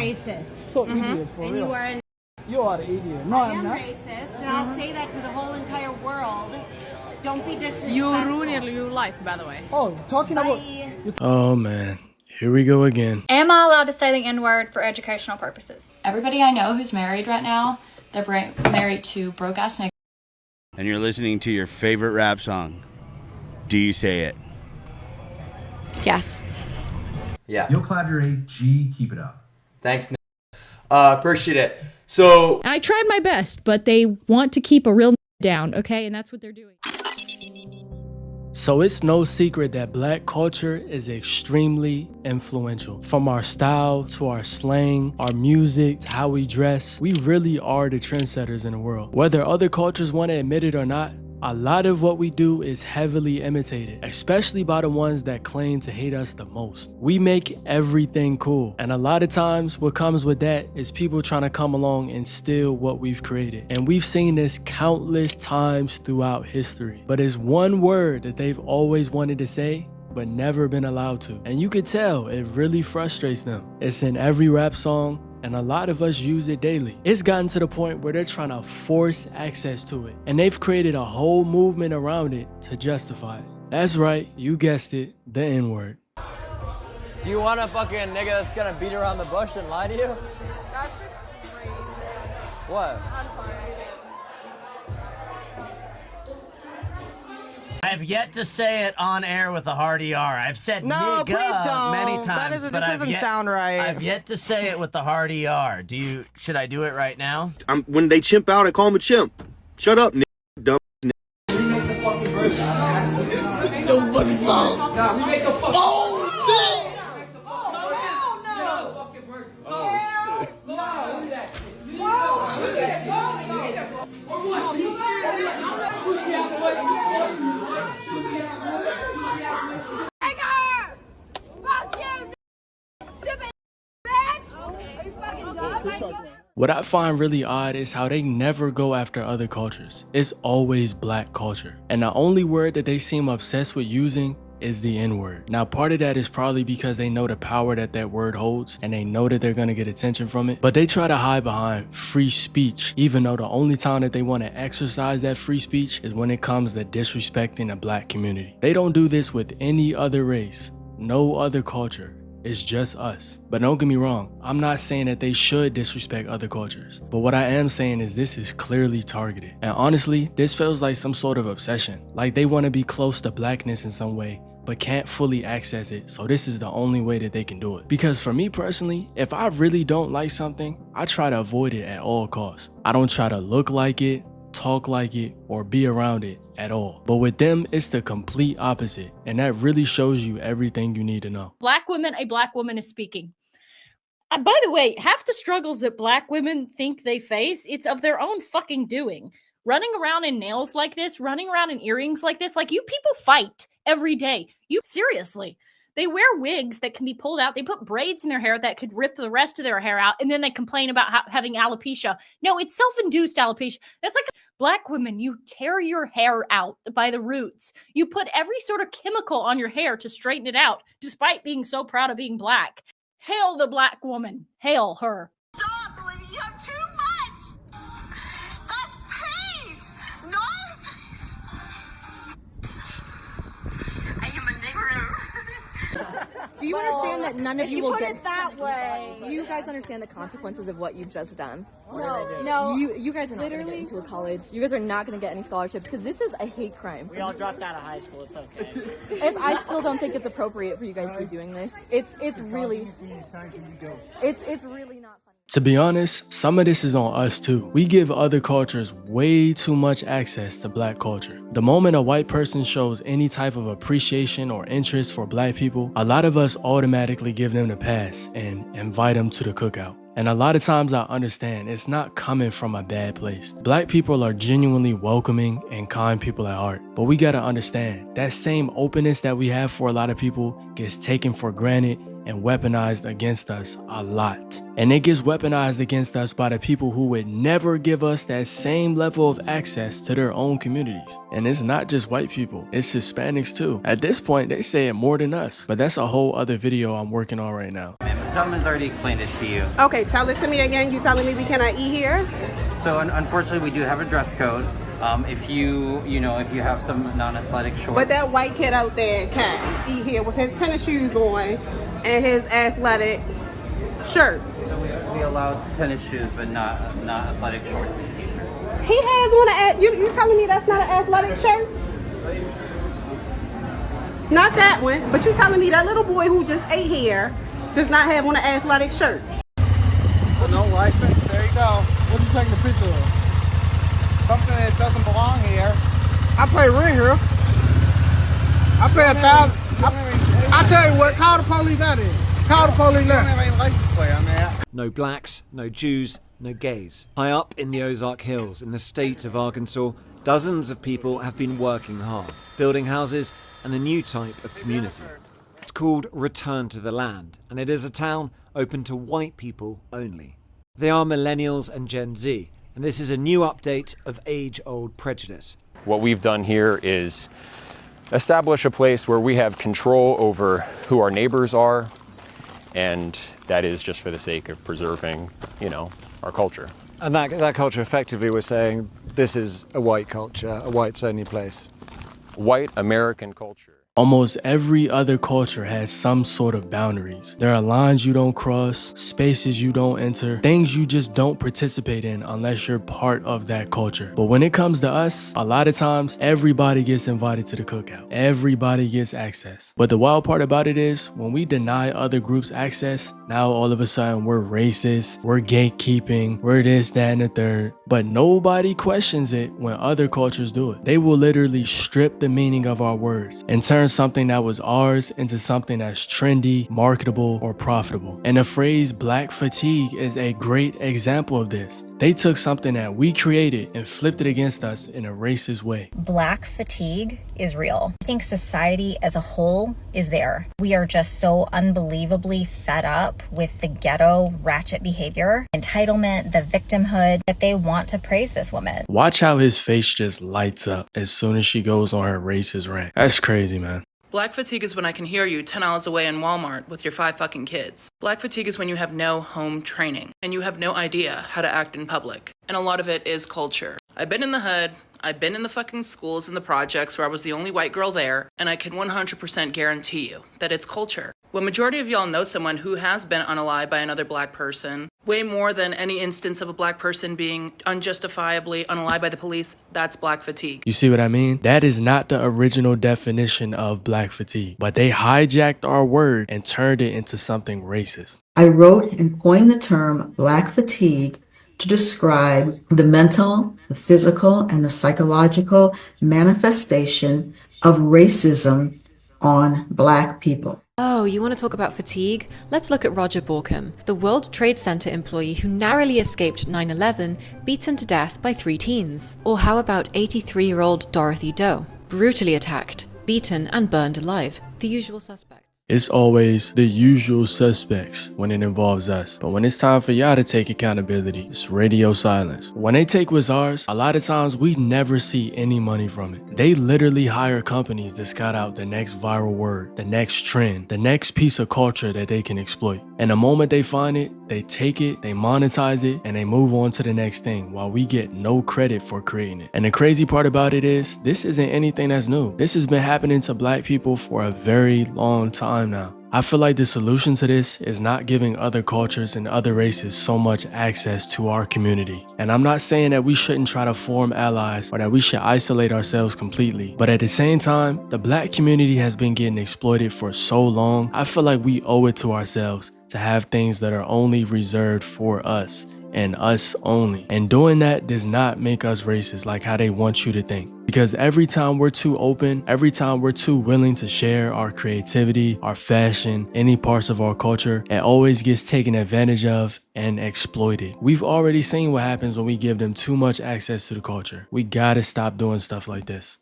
racist. So idiot for And real. You are an idiot. No, I I'm am not. racist, and I'll say that to the whole entire world. Don't be disrespectful. You ruined your life, by the way. Oh, talking about. Oh man, here we go again. Am I allowed to say the N-word for educational purposes? Everybody I know who's married right now, they're married to broke-ass niggas. And you're listening to your favorite rap song. Do you say it? Yes. Yeah. You'll collaborate. G, keep it up. Thanks, Nick. Appreciate it. So I tried my best, but they want to keep a real down, okay? And that's what they're doing. So it's no secret that black culture is extremely influential. From our style to our slang, our music, to how we dress, we really are the trendsetters in the world. Whether other cultures want to admit it or not, a lot of what we do is heavily imitated, especially by the ones that claim to hate us the most. We make everything cool, and a lot of times what comes with that is people trying to come along and steal what we've created. And we've seen this countless times throughout history. But it's one word that they've always wanted to say, but never been allowed to. And you could tell it really frustrates them. It's in every rap song, and a lot of us use it daily. It's gotten to the point where they're trying to force access to it, and they've created a whole movement around it to justify it. That's right, you guessed it, the N-word. Do you want a fucking nigga that's gonna beat around the bush and lie to you? That's just crazy. What? I'm sorry. I've yet to say it on air with a hard ER. I've said No, nigga please don't. many times, That but doesn't sound right. I've yet to say it with the hard ER. Should I do it right now? When they chimp out, I call them a chimp. Shut up, nigga. Dumb. Remake the fucking verse. The fucking song. Nah, remake the fucking. Oh shit! What I find really odd is how they never go after other cultures. It's always black culture. And the only word that they seem obsessed with using is the N-word. Now, part of that is probably because they know the power that that word holds, and they know that they're gonna get attention from it. But they try to hide behind free speech, even though the only time that they want to exercise that free speech is when it comes to disrespecting the black community. They don't do this with any other race, no other culture. It's just us. But don't get me wrong, I'm not saying that they should disrespect other cultures. But what I am saying is this is clearly targeted. And honestly, this feels like some sort of obsession. Like they want to be close to blackness in some way, but can't fully access it, so this is the only way that they can do it. Because for me personally, if I really don't like something, I try to avoid it at all costs. I don't try to look like it, talk like it, or be around it at all. But with them, it's the complete opposite, and that really shows you everything you need to know. Black women, a black woman is speaking. By the way, half the struggles that black women think they face, it's of their own fucking doing. Running around in nails like this, running around in earrings like this, like you people fight every day. Seriously. They wear wigs that can be pulled out. They put braids in their hair that could rip the rest of their hair out. And then they complain about having alopecia. No, it's self-induced alopecia. That's like black women. You tear your hair out by the roots. You put every sort of chemical on your hair to straighten it out, despite being so proud of being black. Hail the black woman. Hail her. Stop, Olivia. You have too much. That's paint. Not face. I am a Negro. Do you understand that none of you will put get it that way? Do you guys understand the consequences of what you've just done? No. You guys are not going to get into a college. You guys are not going to get any scholarships because this is a hate crime. We all dropped out of high school. It's okay. I still don't think it's appropriate for you guys to be doing this. It's really not funny. To be honest, some of this is on us too. We give other cultures way too much access to black culture. The moment a white person shows any type of appreciation or interest for black people, a lot of us automatically give them the pass and invite them to the cookout. And a lot of times I understand it's not coming from a bad place. Black people are genuinely welcoming and kind people at heart. But we gotta understand that same openness that we have for a lot of people gets taken for granted and weaponized against us a lot. And it gets weaponized against us by the people who would never give us that same level of access to their own communities. And it's not just white people, it's Hispanics too. At this point, they say it more than us, but that's a whole other video I'm working on right now. Ma'am, the gentleman's already explained it to you. Okay, tell it to me again. You telling me we cannot eat here? So unfortunately, we do have a dress code. If you have some non-athletic shorts. But that white kid out there can eat here with his tennis shoes on and his athletic shirt. So we allow tennis shoes, but not athletic shorts and t-shirts. He has on you telling me that's not an athletic shirt? Not that one, but you telling me that little boy who just ate here does not have on an athletic shirt? No license. There you go. What you taking a picture of? Something that doesn't belong here. I pay rent here. I pay $1,000. I tell you what, call the police that in. Call the police that. I don't have any license plate on that. No blacks, no Jews, no gays. High up in the Ozark Hills, in the state of Arkansas, dozens of people have been working hard, building houses and a new type of community. It's called Return to the Land, and it is a town open to white people only. They are millennials and Gen Z, and this is a new update of age-old prejudice. What we've done here is establish a place where we have control over who our neighbors are, and that is just for the sake of preserving, our culture. And that culture, effectively, we're saying this is a white culture, a whites-only place. White American culture. Almost every other culture has some sort of boundaries. There are lines you don't cross, spaces you don't enter, things you just don't participate in unless you're part of that culture. But when it comes to us, a lot of times, everybody gets invited to the cookout. Everybody gets access. But the wild part about it is, when we deny other groups access, now all of a sudden we're racist, we're gatekeeping, we're this, that, and the third. But nobody questions it when other cultures do it. They will literally strip the meaning of our words and turn something that was ours into something that's trendy, marketable, or profitable. And the phrase black fatigue is a great example of this. They took something that we created and flipped it against us in a racist way. Black fatigue is real. I think society as a whole is there. We are just so unbelievably fed up with the ghetto ratchet behavior, entitlement, the victimhood, that they want to praise this woman. Watch how his face just lights up as soon as she goes on her racist rant. That's crazy, man. Black fatigue is when I can hear you 10 miles away in Walmart with your 5 fucking kids. Black fatigue is when you have no home training and you have no idea how to act in public. And a lot of it is culture. I've been in the hood, I've been in the fucking schools and the projects where I was the only white girl there, and I can 100% guarantee you that it's culture. When majority of y'all know someone who has been unalived by another black person, way more than any instance of a black person being unjustifiably unalived by the police, that's black fatigue. You see what I mean? That is not the original definition of black fatigue, but they hijacked our word and turned it into something racist. I wrote and coined the term black fatigue to describe the mental, the physical, and the psychological manifestation of racism on black people. Oh, you want to talk about fatigue? Let's look at Roger Borkham, the World Trade Center employee who narrowly escaped 9/11, beaten to death by 3 teens. Or how about 83-year-old Dorothy Doe, brutally attacked, beaten, and burned alive? The usual suspects. It's always the usual suspects when it involves us. But when it's time for y'all to take accountability, it's radio silence. When they take what's ours, a lot of times we never see any money from it. They literally hire companies to scout out the next viral word, the next trend, the next piece of culture that they can exploit. And the moment they find it, they take it, they monetize it, and they move on to the next thing while we get no credit for creating it. And the crazy part about it is, this isn't anything that's new. This has been happening to black people for a very long time now. I feel like the solution to this is not giving other cultures and other races so much access to our community. And I'm not saying that we shouldn't try to form allies or that we should isolate ourselves completely. But at the same time, the black community has been getting exploited for so long. I feel like we owe it to ourselves to have things that are only reserved for us and us only. And doing that does not make us racist like how they want you to think. Because every time we're too open, every time we're too willing to share our creativity, our fashion, any parts of our culture, it always gets taken advantage of and exploited. We've already seen what happens when we give them too much access to the culture. We gotta stop doing stuff like this.